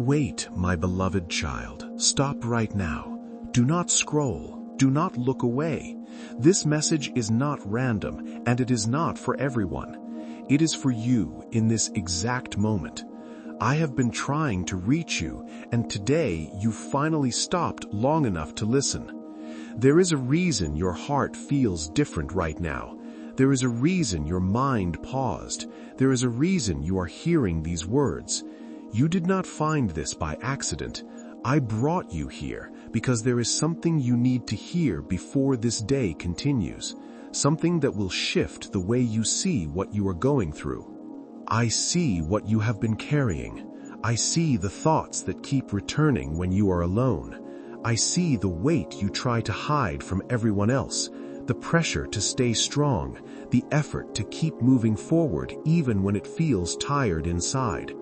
Wait, my beloved child. Stop right now. Do not scroll. Do not look away. This message is not random, and it is not for everyone. It is for you in this exact moment. I have been trying to reach you, and today you finally stopped long enough to listen. There is a reason your heart feels different right now. There is a reason your mind paused. There is a reason you are hearing these words. You did not find this by accident. I brought you here because there is something you need to hear before this day continues. Something that will shift the way you see what you are going through. I see what you have been carrying. I see the thoughts that keep returning when you are alone. I see the weight you try to hide from everyone else, the pressure to stay strong, the effort to keep moving forward even when it feels tired inside.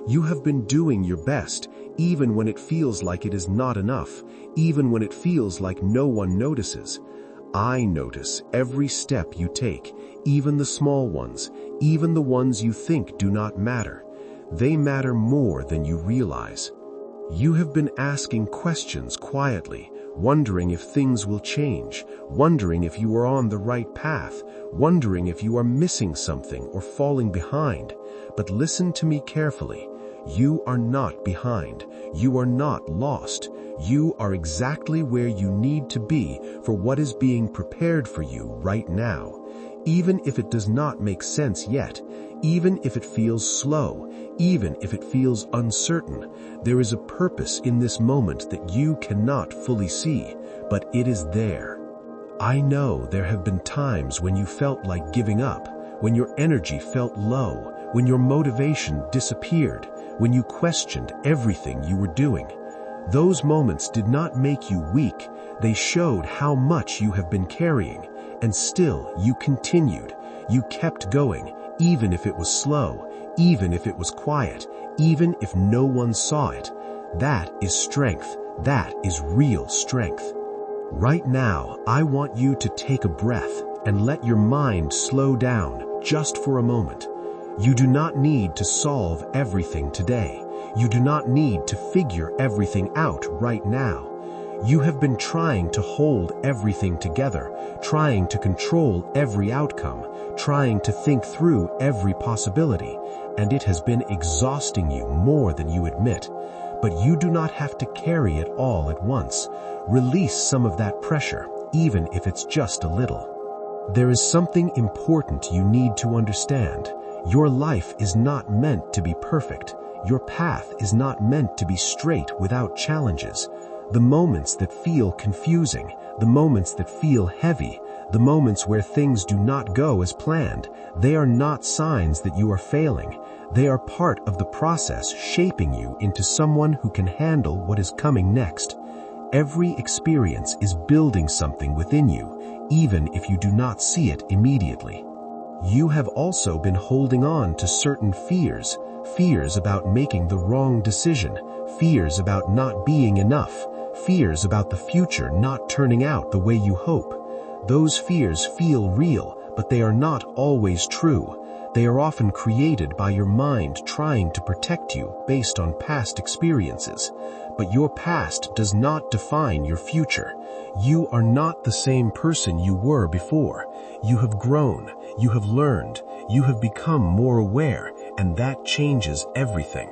You have been doing your best, even when it feels like it is not enough, even when it feels like no one notices. I notice every step you take, even the small ones, even the ones you think do not matter. They matter more than you realize. You have been asking questions quietly, wondering if things will change, wondering if you are on the right path, wondering if you are missing something or falling behind. But listen to me carefully. You are not behind. You are not lost. You are exactly where you need to be for what is being prepared for you right now. Even if it does not make sense yet, even if it feels slow, even if it feels uncertain, there is a purpose in this moment that you cannot fully see, but it is there. I know there have been times when you felt like giving up, when your energy felt low, when your motivation disappeared, when you questioned everything you were doing. Those moments did not make you weak. They showed how much you have been carrying, and still you continued. You kept going, even if it was slow, even if it was quiet, even if no one saw it. That is strength. That is real strength. Right now, I want you to take a breath and let your mind slow down just for a moment. You do not need to solve everything today. You do not need to figure everything out right now. You have been trying to hold everything together, trying to control every outcome, trying to think through every possibility, and it has been exhausting you more than you admit. But you do not have to carry it all at once. Release some of that pressure, even if it's just a little. There is something important you need to understand. Your life is not meant to be perfect. Your path is not meant to be straight without challenges. The moments that feel confusing, the moments that feel heavy, the moments where things do not go as planned, they are not signs that you are failing. They are part of the process shaping you into someone who can handle what is coming next. Every experience is building something within you, even if you do not see it immediately. You have also been holding on to certain fears, fears about making the wrong decision, fears about not being enough, fears about the future not turning out the way you hope. Those fears feel real, but they are not always true. They are often created by your mind trying to protect you based on past experiences. But your past does not define your future. You are not the same person you were before. You have grown, you have learned, you have become more aware, and that changes everything.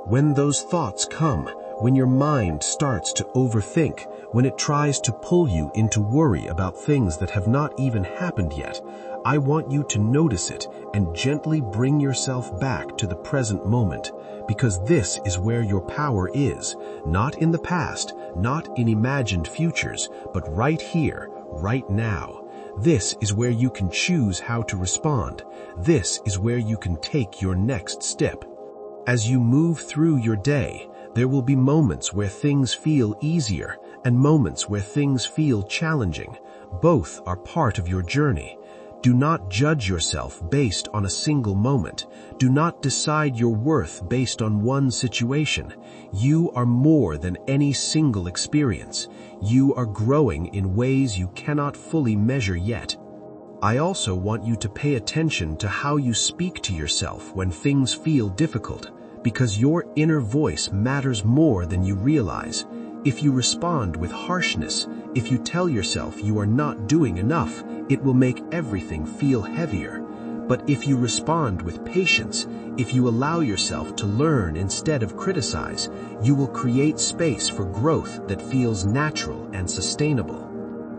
When those thoughts come, when your mind starts to overthink, when it tries to pull you into worry about things that have not even happened yet, I want you to notice it and gently bring yourself back to the present moment, because this is where your power is, not in the past, not in imagined futures, but right here, right now. This is where you can choose how to respond. This is where you can take your next step. As you move through your day, there will be moments where things feel easier and moments where things feel challenging. Both are part of your journey. Do not judge yourself based on a single moment. Do not decide your worth based on one situation. You are more than any single experience. You are growing in ways you cannot fully measure yet. I also want you to pay attention to how you speak to yourself when things feel difficult, because your inner voice matters more than you realize. If you respond with harshness, if you tell yourself you are not doing enough, it will make everything feel heavier. But if you respond with patience, if you allow yourself to learn instead of criticize, you will create space for growth that feels natural and sustainable.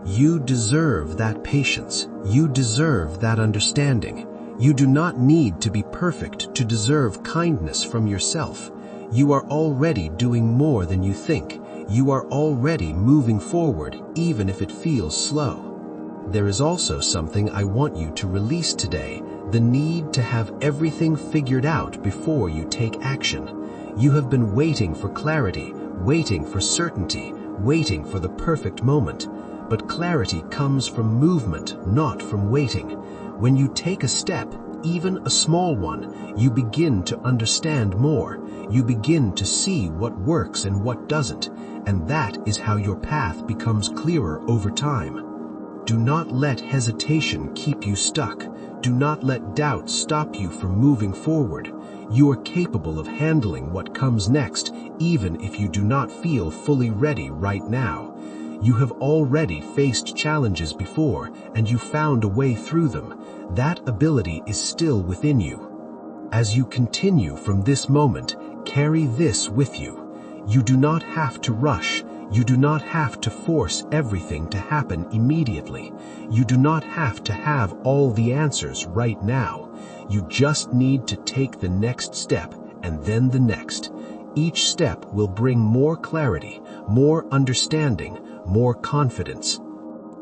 You deserve that patience. You deserve that understanding. You do not need to be perfect to deserve kindness from yourself. You are already doing more than you think. You are already moving forward, even if it feels slow. There is also something I want you to release today, the need to have everything figured out before you take action. You have been waiting for clarity, waiting for certainty, waiting for the perfect moment. But clarity comes from movement, not from waiting. When you take a step, even a small one, you begin to understand more. You begin to see what works and what doesn't, and that is how your path becomes clearer over time. Do not let hesitation keep you stuck. Do not let doubt stop you from moving forward. You are capable of handling what comes next, even if you do not feel fully ready right now. You have already faced challenges before, and you found a way through them. That ability is still within you. As you continue from this moment, carry this with you. You do not have to rush. You do not have to force everything to happen immediately. You do not have to have all the answers right now. You just need to take the next step and then the next. Each step will bring more clarity, more understanding, more confidence.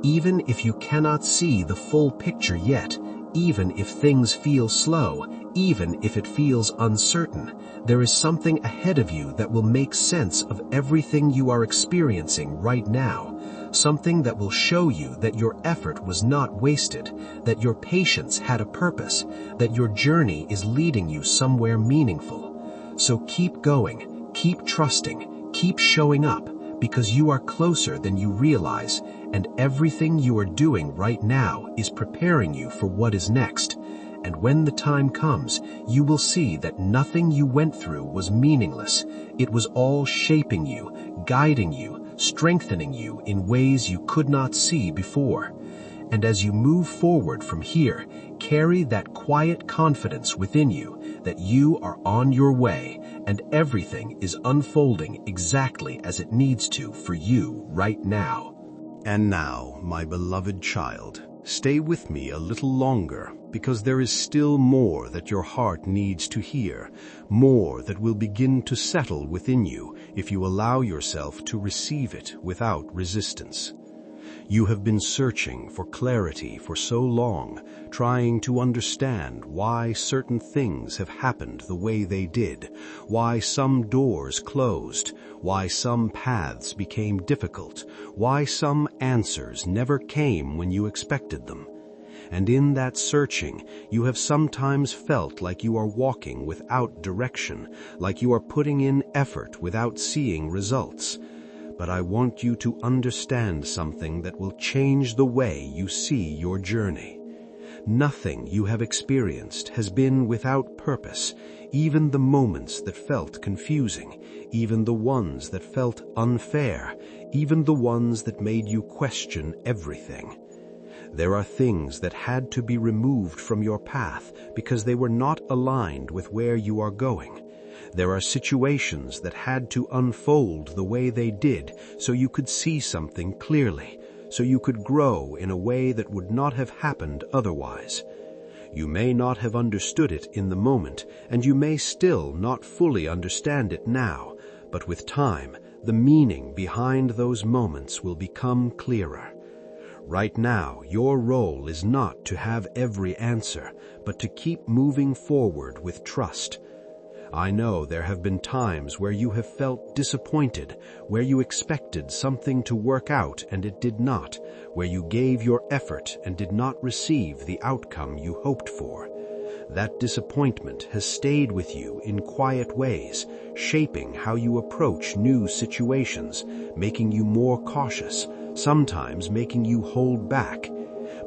Even if you cannot see the full picture yet, even if things feel slow, even if it feels uncertain, there is something ahead of you that will make sense of everything you are experiencing right now. Something that will show you that your effort was not wasted, that your patience had a purpose, that your journey is leading you somewhere meaningful. So keep going, keep trusting, keep showing up, because you are closer than you realize, and everything you are doing right now is preparing you for what is next. And when the time comes, you will see that nothing you went through was meaningless. It was all shaping you, guiding you, strengthening you in ways you could not see before. And as you move forward from here, carry that quiet confidence within you that you are on your way and everything is unfolding exactly as it needs to for you right now. And now, my beloved child, stay with me a little longer, because there is still more that your heart needs to hear, more that will begin to settle within you if you allow yourself to receive it without resistance. You have been searching for clarity for so long, trying to understand why certain things have happened the way they did, why some doors closed, why some paths became difficult, why some answers never came when you expected them. And in that searching, you have sometimes felt like you are walking without direction, like you are putting in effort without seeing results. But I want you to understand something that will change the way you see your journey. Nothing you have experienced has been without purpose, even the moments that felt confusing, even the ones that felt unfair, even the ones that made you question everything. There are things that had to be removed from your path because they were not aligned with where you are going. There are situations that had to unfold the way they did so you could see something clearly, so you could grow in a way that would not have happened otherwise. You may not have understood it in the moment, and you may still not fully understand it now, but with time, the meaning behind those moments will become clearer. Right now, your role is not to have every answer, but to keep moving forward with trust. I know there have been times where you have felt disappointed, where you expected something to work out and it did not, where you gave your effort and did not receive the outcome you hoped for. That disappointment has stayed with you in quiet ways, shaping how you approach new situations, making you more cautious, sometimes making you hold back.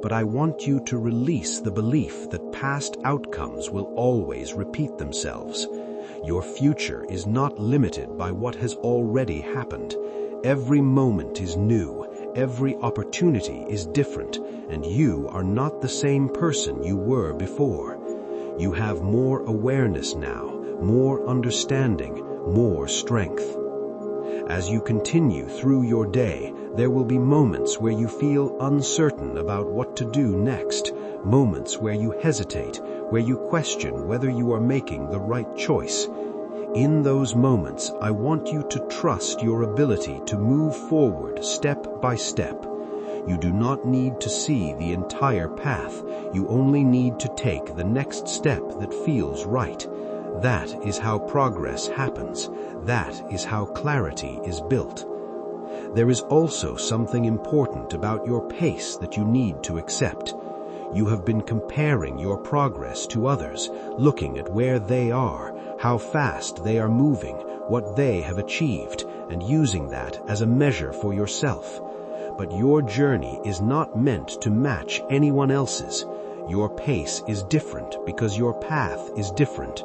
But I want you to release the belief that past outcomes will always repeat themselves. Your future is not limited by what has already happened. Every moment is new, every opportunity is different, and you are not the same person you were before. You have more awareness now, more understanding, more strength. As you continue through your day, there will be moments where you feel uncertain about what to do next, moments where you hesitate, where you question whether you are making the right choice. In those moments, I want you to trust your ability to move forward step by step. You do not need to see the entire path. You only need to take the next step that feels right. That is how progress happens. That is how clarity is built. There is also something important about your pace that you need to accept. You have been comparing your progress to others, looking at where they are, how fast they are moving, what they have achieved, and using that as a measure for yourself. But your journey is not meant to match anyone else's. Your pace is different because your path is different.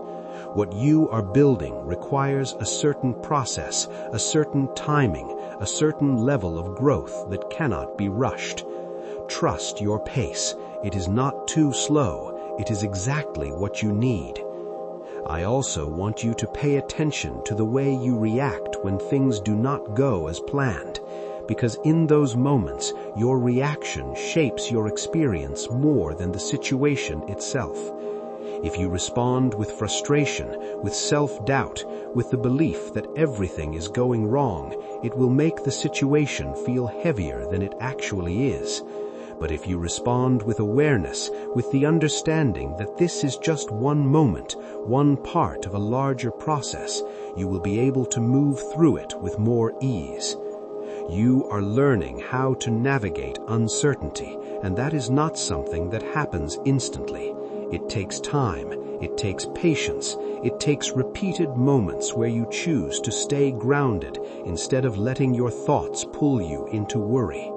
What you are building requires a certain process, a certain timing, a certain level of growth that cannot be rushed. Trust your pace. It is not too slow. It is exactly what you need. I also want you to pay attention to the way you react when things do not go as planned, because in those moments, your reaction shapes your experience more than the situation itself. If you respond with frustration, with self-doubt, with the belief that everything is going wrong, it will make the situation feel heavier than it actually is. But if you respond with awareness, with the understanding that this is just one moment, one part of a larger process, you will be able to move through it with more ease. You are learning how to navigate uncertainty, and that is not something that happens instantly. It takes time, it takes patience, it takes repeated moments where you choose to stay grounded instead of letting your thoughts pull you into worry.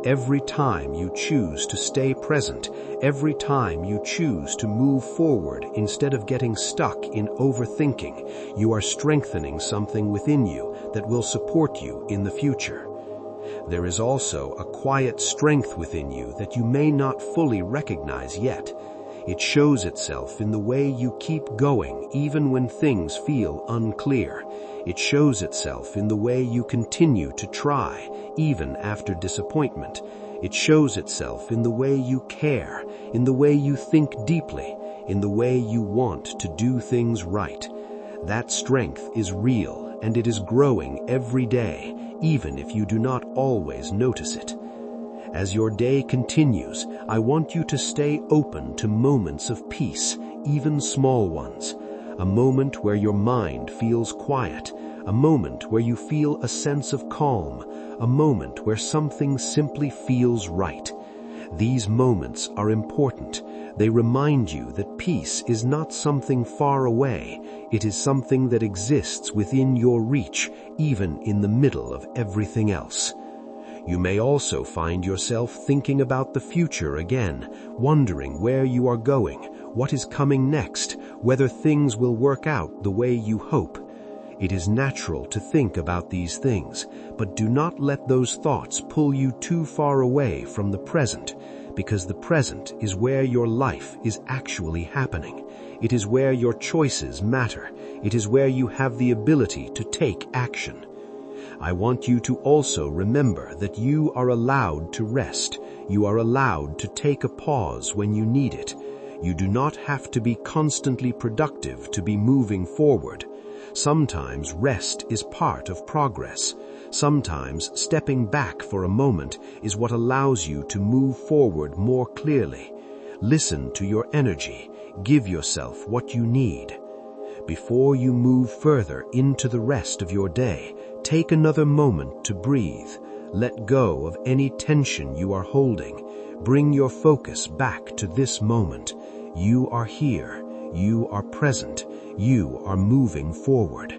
Every time you choose to stay present, every time you choose to move forward instead of getting stuck in overthinking, you are strengthening something within you that will support you in the future. There is also a quiet strength within you that you may not fully recognize yet. It shows itself in the way you keep going even when things feel unclear. It shows itself in the way you continue to try, even after disappointment. It shows itself in the way you care, in the way you think deeply, in the way you want to do things right. That strength is real, and it is growing every day, even if you do not always notice it. As your day continues, I want you to stay open to moments of peace, even small ones. A moment where your mind feels quiet, a moment where you feel a sense of calm, a moment where something simply feels right. These moments are important. They remind you that peace is not something far away. It is something that exists within your reach, even in the middle of everything else. You may also find yourself thinking about the future again, wondering where you are going, what is coming next, whether things will work out the way you hope. It is natural to think about these things, but do not let those thoughts pull you too far away from the present, because the present is where your life is actually happening. It is where your choices matter. It is where you have the ability to take action. I want you to also remember that you are allowed to rest. You are allowed to take a pause when you need it. You do not have to be constantly productive to be moving forward. Sometimes rest is part of progress. Sometimes stepping back for a moment is what allows you to move forward more clearly. Listen to your energy. Give yourself what you need. Before you move further into the rest of your day, take another moment to breathe. Let go of any tension you are holding. Bring your focus back to this moment. You are here. You are present. You are moving forward.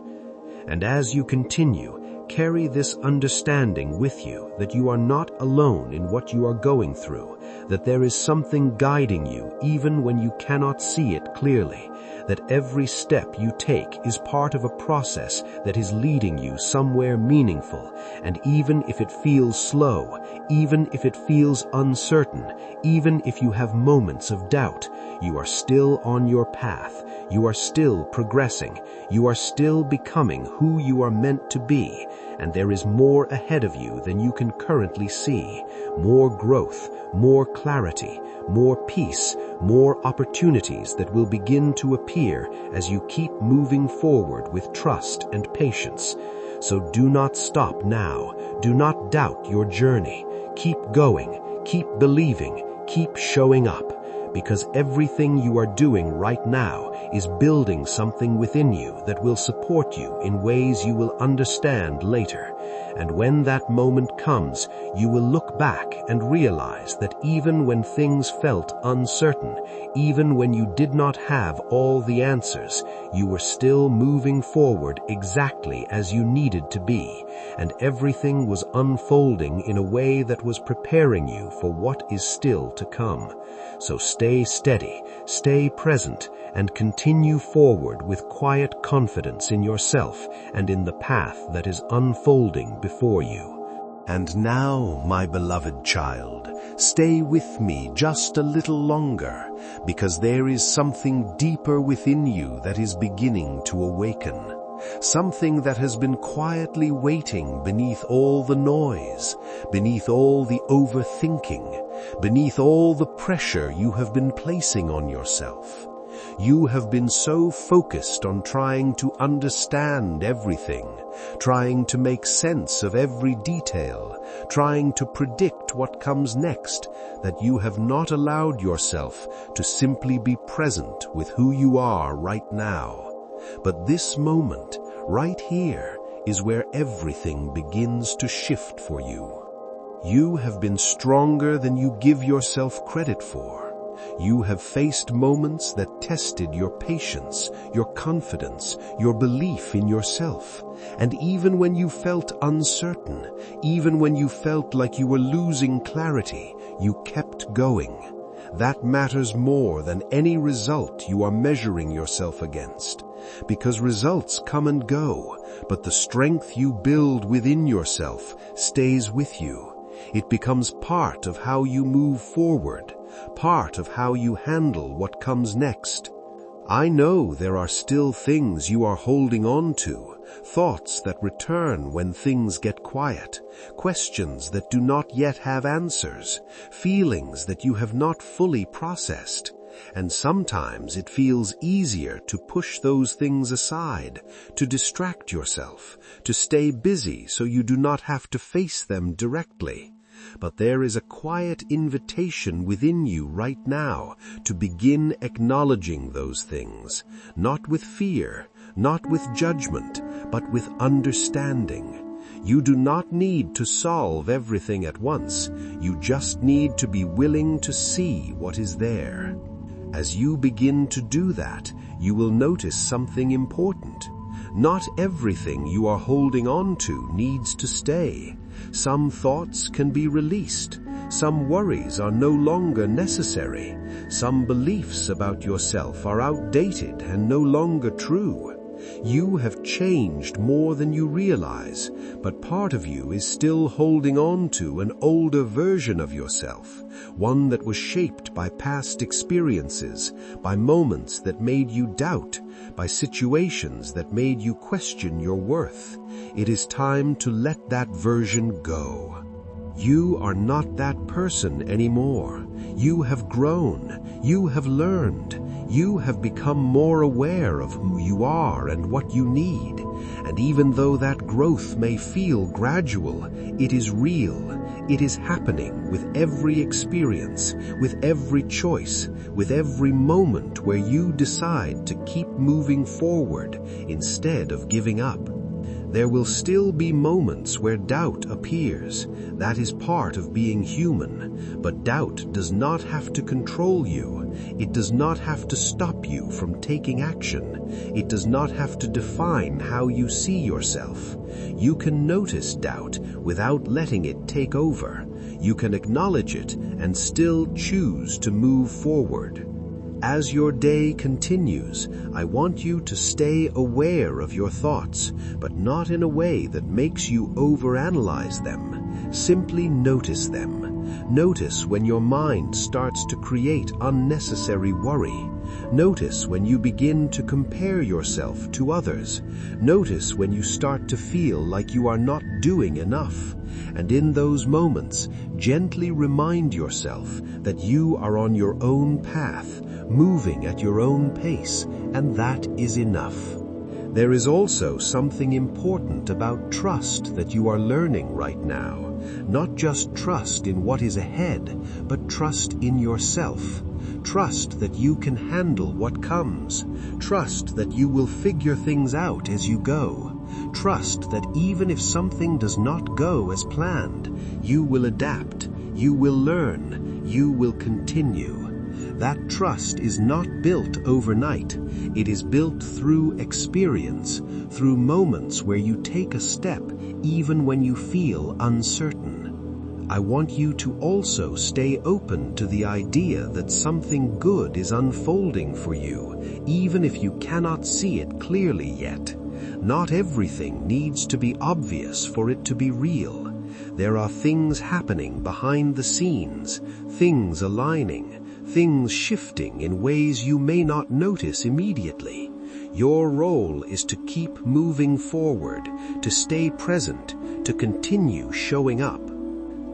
And as you continue, carry this understanding with you that you are not alone in what you are going through, that there is something guiding you even when you cannot see it clearly, that every step you take is part of a process that is leading you somewhere meaningful, and even if it feels slow, even if it feels uncertain, even if you have moments of doubt, you are still on your path, you are still progressing, you are still becoming who you are meant to be, and there is more ahead of you than you can currently see. More growth, more clarity, more peace, more opportunities that will begin to appear as you keep moving forward with trust and patience. So do not stop now. Do not doubt your journey. Keep going, keep believing, keep showing up, because everything you are doing right now is building something within you that will support you in ways you will understand later. And when that moment comes, you will look back and realize that even when things felt uncertain, even when you did not have all the answers, you were still moving forward exactly as you needed to be, and everything was unfolding in a way that was preparing you for what is still to come. So stay steady, stay present, and continue forward with quiet confidence in yourself and in the path that is unfolding before you. And now, my beloved child, stay with me just a little longer, because there is something deeper within you that is beginning to awaken. Something that has been quietly waiting beneath all the noise, beneath all the overthinking, beneath all the pressure you have been placing on yourself. You have been so focused on trying to understand everything, trying to make sense of every detail, trying to predict what comes next, that you have not allowed yourself to simply be present with who you are right now. But this moment, right here, is where everything begins to shift for you. You have been stronger than you give yourself credit for. You have faced moments that tested your patience, your confidence, your belief in yourself. And even when you felt uncertain, even when you felt like you were losing clarity, you kept going. That matters more than any result you are measuring yourself against. Because results come and go, but the strength you build within yourself stays with you. It becomes part of how you move forward, part of how you handle what comes next. I know there are still things you are holding on to, thoughts that return when things get quiet, questions that do not yet have answers, feelings that you have not fully processed. And sometimes it feels easier to push those things aside, to distract yourself, to stay busy so you do not have to face them directly. But there is a quiet invitation within you right now to begin acknowledging those things, not with fear, not with judgment, but with understanding. You do not need to solve everything at once. You just need to be willing to see what is there. As you begin to do that, you will notice something important. Not everything you are holding on to needs to stay. Some thoughts can be released. Some worries are no longer necessary. Some beliefs about yourself are outdated and no longer true. You have changed more than you realize, but part of you is still holding on to an older version of yourself, one that was shaped by past experiences, by moments that made you doubt, by situations that made you question your worth. It is time to let that version go. You are not that person anymore. You have grown. You have learned. You have become more aware of who you are and what you need. And even though that growth may feel gradual, it is real. It is happening with every experience, with every choice, with every moment where you decide to keep moving forward instead of giving up. There will still be moments where doubt appears. That is part of being human. But doubt does not have to control you. It does not have to stop you from taking action. It does not have to define how you see yourself. You can notice doubt without letting it take over. You can acknowledge it and still choose to move forward. As your day continues, I want you to stay aware of your thoughts, but not in a way that makes you overanalyze them. Simply notice them. Notice when your mind starts to create unnecessary worry. Notice when you begin to compare yourself to others. Notice when you start to feel like you are not doing enough. And in those moments, gently remind yourself that you are on your own path, moving at your own pace, and that is enough. There is also something important about trust that you are learning right now. Not just trust in what is ahead, but trust in yourself. Trust that you can handle what comes. Trust that you will figure things out as you go. Trust that even if something does not go as planned, you will adapt, you will learn, you will continue. That trust is not built overnight. It is built through experience, through moments where you take a step even when you feel uncertain. I want you to also stay open to the idea that something good is unfolding for you, even if you cannot see it clearly yet. Not everything needs to be obvious for it to be real. There are things happening behind the scenes, things aligning, things shifting in ways you may not notice immediately. Your role is to keep moving forward, to stay present, to continue showing up.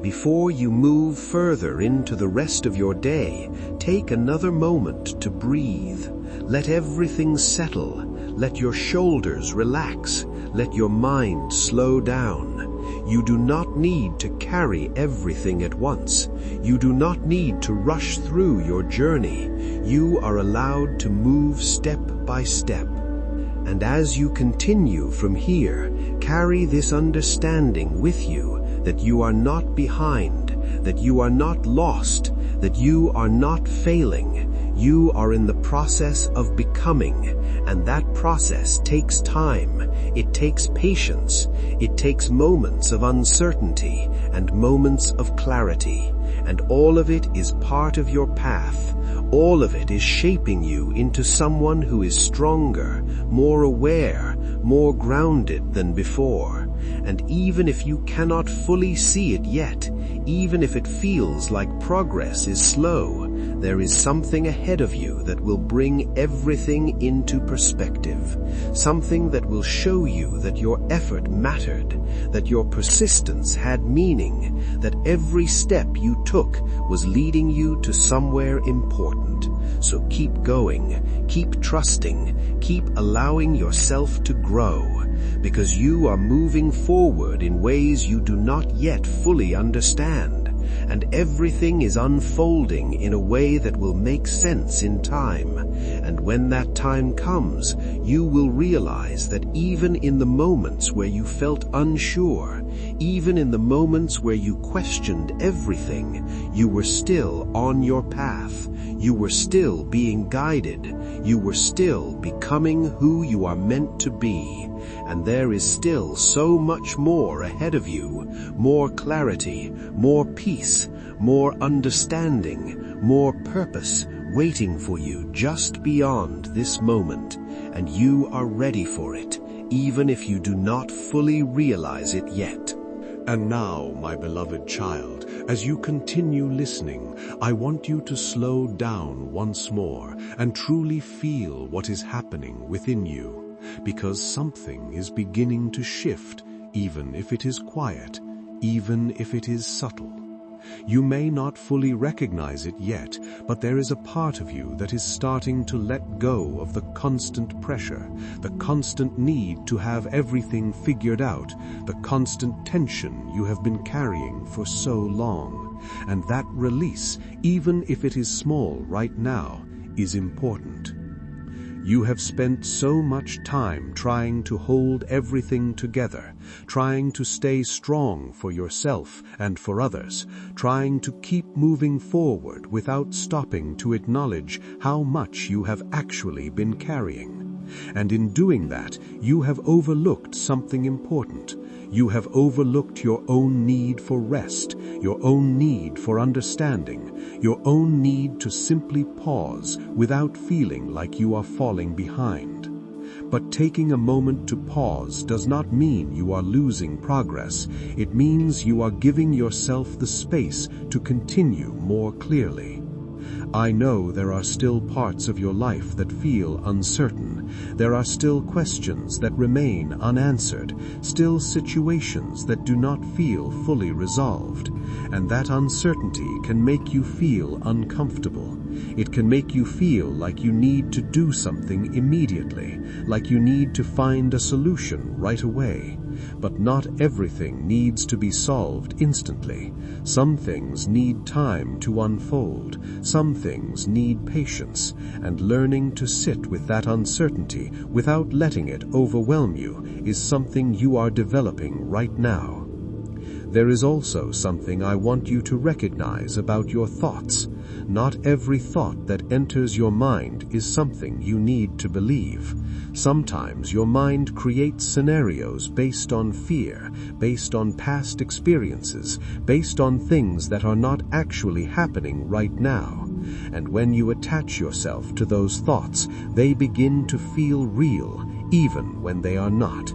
Before you move further into the rest of your day, take another moment to breathe. Let everything settle. Let your shoulders relax. Let your mind slow down. You do not need to carry everything at once. You do not need to rush through your journey. You are allowed to move step by step. And as you continue from here, carry this understanding with you that you are not behind, that you are not lost, that you are not failing. You are in the process of becoming, and that process takes time. It takes patience. It takes moments of uncertainty and moments of clarity. And all of it is part of your path. All of it is shaping you into someone who is stronger, more aware, more grounded than before. And even if you cannot fully see it yet, even if it feels like progress is slow, there is something ahead of you that will bring everything into perspective. Something that will show you that your effort mattered, that your persistence had meaning, that every step you took was leading you to somewhere important. So keep going, keep trusting, keep allowing yourself to grow, because you are moving forward in ways you do not yet fully understand, and everything is unfolding in a way that will make sense in time. And when that time comes, you will realize that even in the moments where you felt unsure, even in the moments where you questioned everything, you were still on your path. You were still being guided. You were still becoming who you are meant to be. And there is still so much more ahead of you, more clarity, more peace, more understanding, more purpose waiting for you just beyond this moment, and you are ready for it, even if you do not fully realize it yet. And now, my beloved child, as you continue listening, I want you to slow down once more and truly feel what is happening within you, because something is beginning to shift, even if it is quiet, even if it is subtle. You may not fully recognize it yet, but there is a part of you that is starting to let go of the constant pressure, the constant need to have everything figured out, the constant tension you have been carrying for so long. And that release, even if it is small right now, is important. You have spent so much time trying to hold everything together, trying to stay strong for yourself and for others, trying to keep moving forward without stopping to acknowledge how much you have actually been carrying. And in doing that, you have overlooked something important. You have overlooked your own need for rest. your own need for understanding, your own need to simply pause without feeling like you are falling behind. But taking a moment to pause does not mean you are losing progress. It means you are giving yourself the space to continue more clearly. I know there are still parts of your life that feel uncertain. There are still questions that remain unanswered, still situations that do not feel fully resolved. And that uncertainty can make you feel uncomfortable. It can make you feel like you need to do something immediately, like you need to find a solution right away. But not everything needs to be solved instantly. Some things need time to unfold. Some things need patience, and learning to sit with that uncertainty without letting it overwhelm you is something you are developing right now. There is also something I want you to recognize about your thoughts. Not every thought that enters your mind is something you need to believe. Sometimes your mind creates scenarios based on fear, based on past experiences, based on things that are not actually happening right now. And when you attach yourself to those thoughts, they begin to feel real, even when they are not.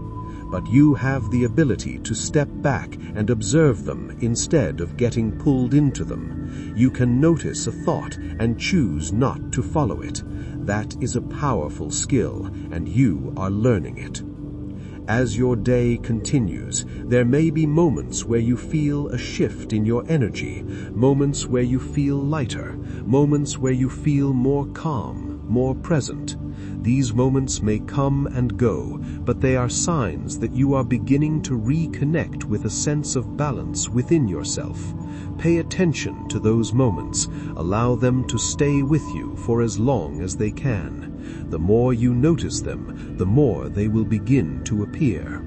But you have the ability to step back and observe them instead of getting pulled into them. You can notice a thought and choose not to follow it. That is a powerful skill, and you are learning it. As your day continues, there may be moments where you feel a shift in your energy, moments where you feel lighter, moments where you feel more calm, more present. These moments may come and go, but they are signs that you are beginning to reconnect with a sense of balance within yourself. Pay attention to those moments. Allow them to stay with you for as long as they can. The more you notice them, the more they will begin to appear.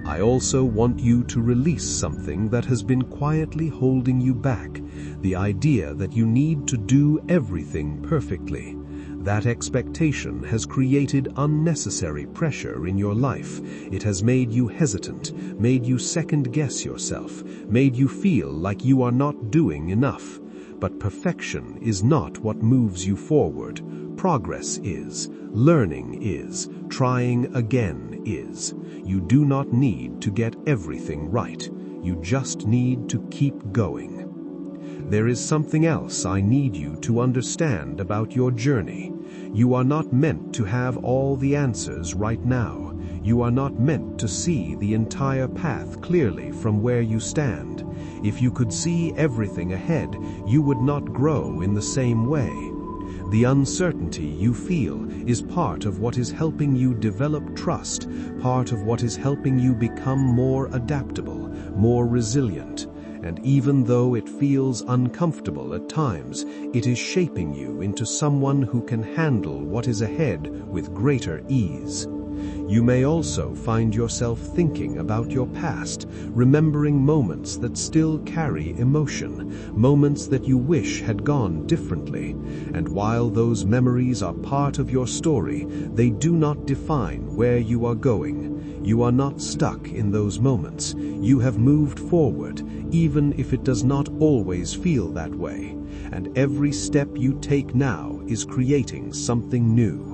I also want you to release something that has been quietly holding you back, the idea that you need to do everything perfectly. That expectation has created unnecessary pressure in your life. It has made you hesitant, made you second-guess yourself, made you feel like you are not doing enough. But perfection is not what moves you forward. Progress is. Learning is. Trying again is. You do not need to get everything right. You just need to keep going. There is something else I need you to understand about your journey. You are not meant to have all the answers right now. You are not meant to see the entire path clearly from where you stand. If you could see everything ahead, you would not grow in the same way. The uncertainty you feel is part of what is helping you develop trust, part of what is helping you become more adaptable, more resilient. And even though it feels uncomfortable at times, it is shaping you into someone who can handle what is ahead with greater ease. You may also find yourself thinking about your past, remembering moments that still carry emotion, moments that you wish had gone differently. And while those memories are part of your story, they do not define where you are going. You are not stuck in those moments. You have moved forward, even if it does not always feel that way. And every step you take now is creating something new.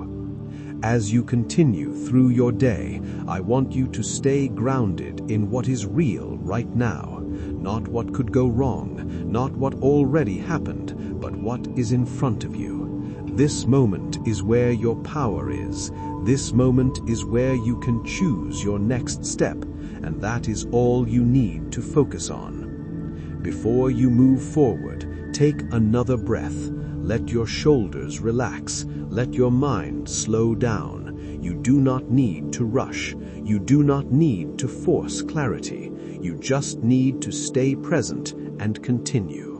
As you continue through your day, I want you to stay grounded in what is real right now. Not what could go wrong, not what already happened, but what is in front of you. This moment is where your power is. This moment is where you can choose your next step, and that is all you need to focus on. Before you move forward, take another breath. Let your shoulders relax. Let your mind slow down. You do not need to rush. You do not need to force clarity. You just need to stay present and continue.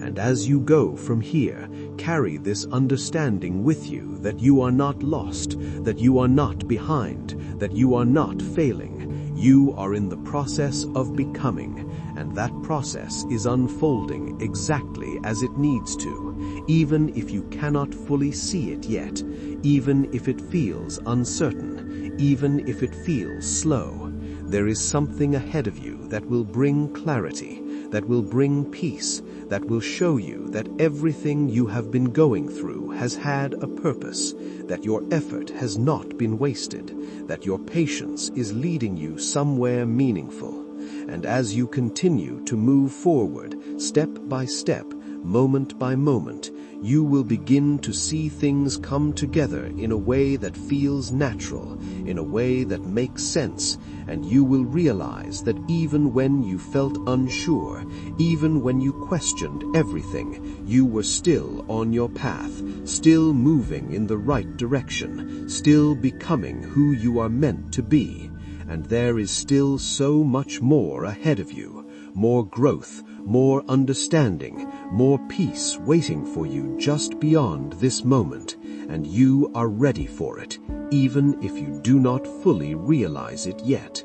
And as you go from here, carry this understanding with you that you are not lost, that you are not behind, that you are not failing. You are in the process of becoming, and that process is unfolding exactly as it needs to, even if you cannot fully see it yet, even if it feels uncertain, even if it feels slow. There is something ahead of you that will bring clarity, that will bring peace, that will show you that everything you have been going through has had a purpose, that your effort has not been wasted, that your patience is leading you somewhere meaningful. And as you continue to move forward, step by step, moment by moment, you will begin to see things come together in a way that feels natural, in a way that makes sense, and you will realize that even when you felt unsure, even when you questioned everything, you were still on your path, still moving in the right direction, still becoming who you are meant to be. And there is still so much more ahead of you, more growth, more understanding, more peace waiting for you just beyond this moment, and you are ready for it, even if you do not fully realize it yet.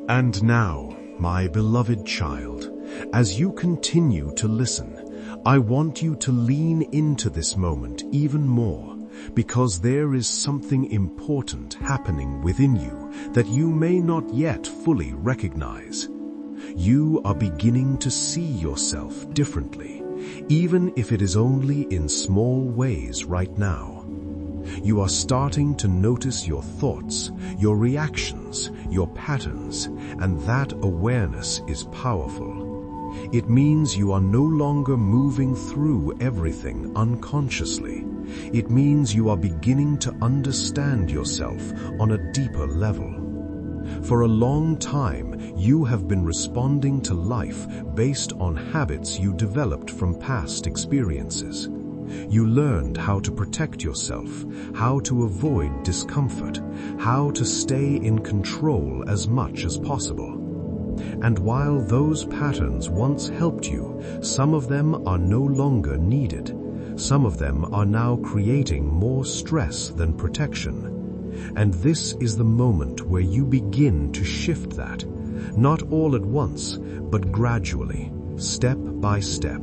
And now, my beloved child, as you continue to listen, I want you to lean into this moment even more, because there is something important happening within you that you may not yet fully recognize. You are beginning to see yourself differently, even if it is only in small ways right now. You are starting to notice your thoughts, your reactions, your patterns, and that awareness is powerful. It means you are no longer moving through everything unconsciously. It means you are beginning to understand yourself on a deeper level. For a long time, you have been responding to life based on habits you developed from past experiences. You learned how to protect yourself, how to avoid discomfort, how to stay in control as much as possible. And while those patterns once helped you, some of them are no longer needed. Some of them are now creating more stress than protection. And this is the moment where you begin to shift that, not all at once, but gradually, step by step.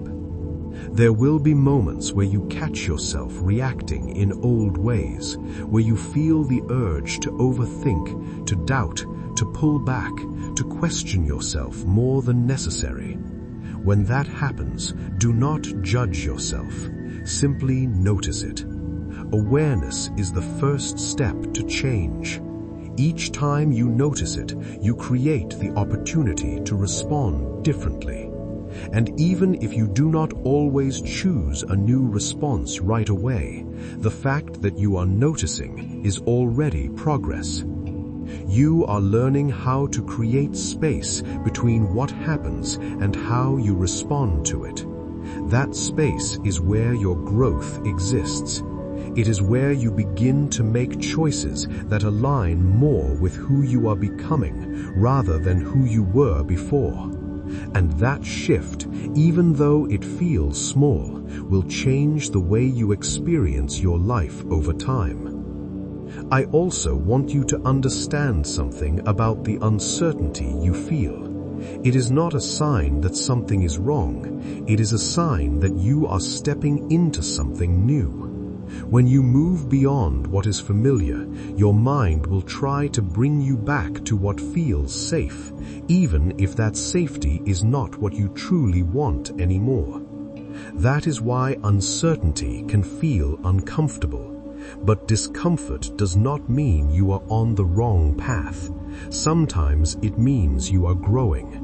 There will be moments where you catch yourself reacting in old ways, where you feel the urge to overthink, to doubt, to pull back, to question yourself more than necessary. When that happens, do not judge yourself. Simply notice it. Awareness is the first step to change. Each time you notice it, you create the opportunity to respond differently. And even if you do not always choose a new response right away, the fact that you are noticing is already progress. You are learning how to create space between what happens and how you respond to it. That space is where your growth exists. It is where you begin to make choices that align more with who you are becoming rather than who you were before. And that shift, even though it feels small, will change the way you experience your life over time. I also want you to understand something about the uncertainty you feel. It is not a sign that something is wrong. It is a sign that you are stepping into something new. When you move beyond what is familiar, your mind will try to bring you back to what feels safe, even if that safety is not what you truly want anymore. That is why uncertainty can feel uncomfortable. But discomfort does not mean you are on the wrong path. Sometimes it means you are growing.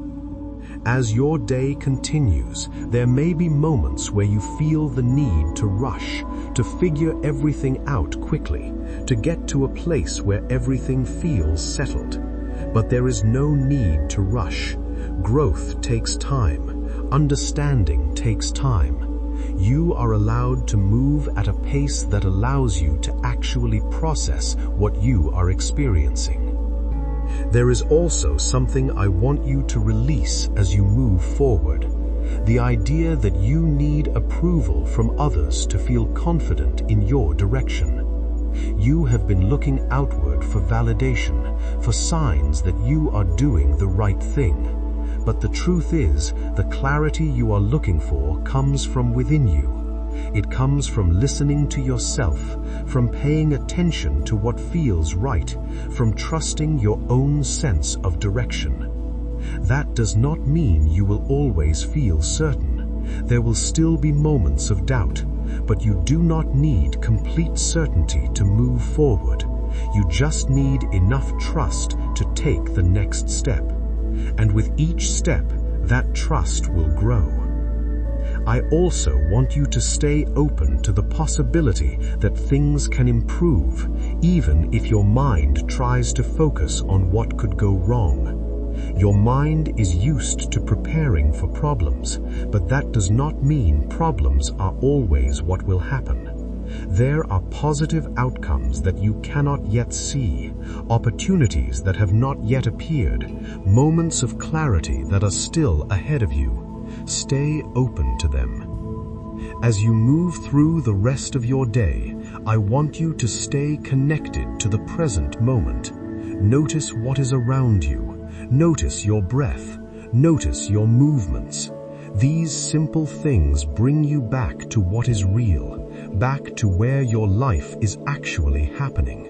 As your day continues, there may be moments where you feel the need to rush, to figure everything out quickly, to get to a place where everything feels settled. But there is no need to rush. Growth takes time. Understanding takes time. You are allowed to move at a pace that allows you to actually process what you are experiencing. There is also something I want you to release as you move forward. The idea that you need approval from others to feel confident in your direction. You have been looking outward for validation, for signs that you are doing the right thing. But the truth is, the clarity you are looking for comes from within you. It comes from listening to yourself, from paying attention to what feels right, from trusting your own sense of direction. That does not mean you will always feel certain. There will still be moments of doubt, but you do not need complete certainty to move forward. You just need enough trust to take the next step. And with each step, that trust will grow. I also want you to stay open to the possibility that things can improve, even if your mind tries to focus on what could go wrong. Your mind is used to preparing for problems, but that does not mean problems are always what will happen. There are positive outcomes that you cannot yet see, opportunities that have not yet appeared, moments of clarity that are still ahead of you. Stay open to them. As you move through the rest of your day, I want you to stay connected to the present moment. Notice what is around you. Notice your breath. Notice your movements. These simple things bring you back to what is real, back to where your life is actually happening.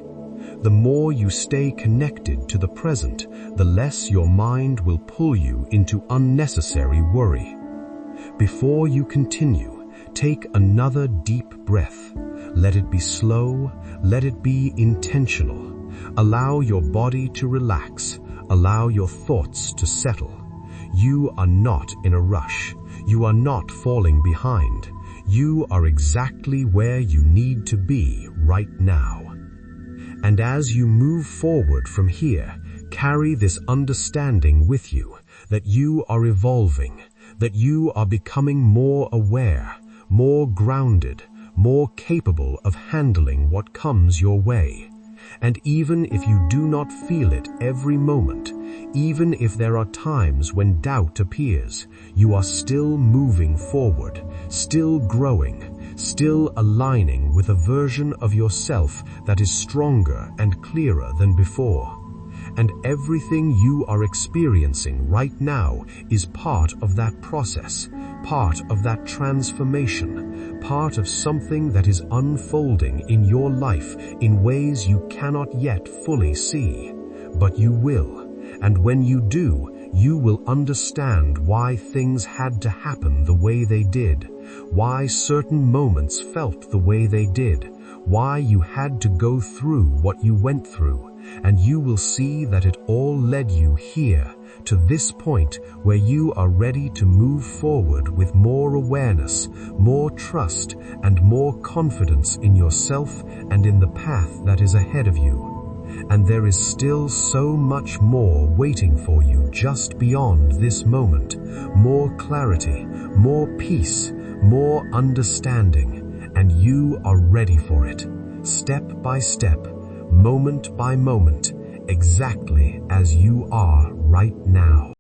The more you stay connected to the present, the less your mind will pull you into unnecessary worry. Before you continue, take another deep breath. Let it be slow, let it be intentional. Allow your body to relax, allow your thoughts to settle. You are not in a rush. You are not falling behind. You are exactly where you need to be right now. And as you move forward from here, carry this understanding with you, that you are evolving, that you are becoming more aware, more grounded, more capable of handling what comes your way. And even if you do not feel it every moment, even if there are times when doubt appears, you are still moving forward, still growing, still aligning with a version of yourself that is stronger and clearer than before. And everything you are experiencing right now is part of that process, part of that transformation, part of something that is unfolding in your life in ways you cannot yet fully see. But you will, and when you do, you will understand why things had to happen the way they did, why certain moments felt the way they did, why you had to go through what you went through, and you will see that it all led you here, to this point where you are ready to move forward with more awareness, more trust, and more confidence in yourself and in the path that is ahead of you. And there is still so much more waiting for you just beyond this moment. More clarity, more peace, more understanding, and you are ready for it. Step by step, moment by moment, exactly as you are right now.